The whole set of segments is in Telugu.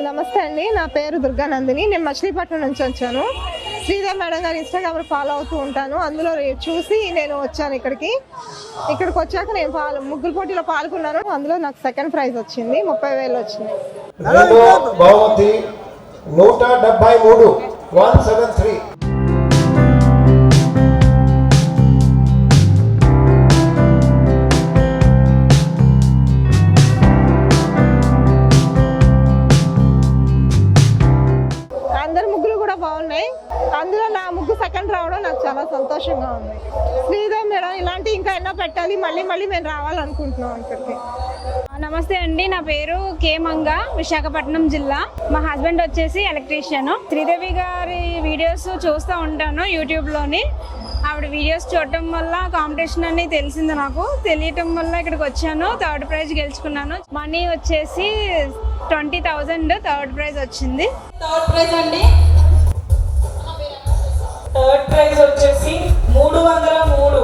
నమస్తే అండి, నా పేరు దుర్గానందిని. నేను మచిలీపట్నం నుంచి వచ్చాను. శ్రీదేవి మేడం గారి ఇన్స్టాగ్రామ్ ఫాలో అవుతూ ఉంటాను. అందులో చూసి నేను వచ్చాను ఇక్కడికి వచ్చాక నేను ముగ్గురు పోటీలో పాల్గొన్నాను. అందులో నాకు సెకండ్ ప్రైజ్ వచ్చింది, 30,000 వచ్చింది. 173 అందరు ముగ్గులు కూడా బాగున్నాయి. అందులో నా ముగ్గు సెకండ్ రావడం నాకు చాలా సంతోషంగా ఉంది. శ్రీదేవి మేడం ఇలాంటి ఇంకా ఎన్నో పెట్టాలి, మళ్ళీ మేము రావాలనుకుంటున్నాం ఇక్కడికి. నమస్తే అండి, నా పేరు కే మంగ, విశాఖపట్నం జిల్లా. మా హస్బెండ్ వచ్చేసి ఎలక్ట్రీషియన్. శ్రీదేవి గారి వీడియోస్ చూస్తూ ఉంటాను యూట్యూబ్లోని. ఆవిడ వీడియోస్ చూడటం వల్ల కాంపిటీషన్ అని తెలిసింది. నాకు తెలియటం వల్ల ఇక్కడికి వచ్చాను. Third prize గెలుచుకున్నాను. మనీ వచ్చేసి 20,000 థర్డ్ ప్రైజ్ వచ్చింది. థర్డ్ ప్రైజ్ అండి, థర్డ్ ప్రైజ్ వచ్చేసి 303.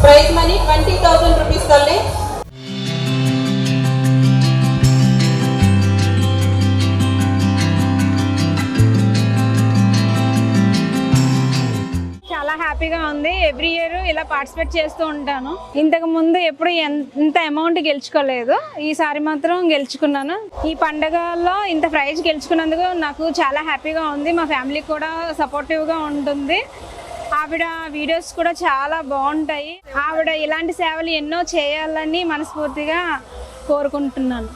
ప్రైజ్ మనీ 20,000 రూపీస్ తల్లి. చాలా హ్యాపీగా ఉంది. ఎవ్రీ ఇయర్ ఇలా పార్టిసిపేట్ చేస్తూ ఉంటాను. ఇంతకు ముందు ఎప్పుడు ఇంత అమౌంట్ గెలుచుకోలేదు. ఈసారి మాత్రం గెలుచుకున్నాను. ఈ పండగలో ఇంత ప్రైజ్ గెలుచుకున్నందుకు నాకు చాలా హ్యాపీగా ఉంది. మా ఫ్యామిలీ కూడా సపోర్టివ్గా ఉంటుంది. ఆవిడ వీడియోస్ కూడా చాలా బాగుంటాయి. ఆవిడ ఇలాంటి సేవలు ఎన్నో చేయాలని మనస్ఫూర్తిగా కోరుకుంటున్నాను.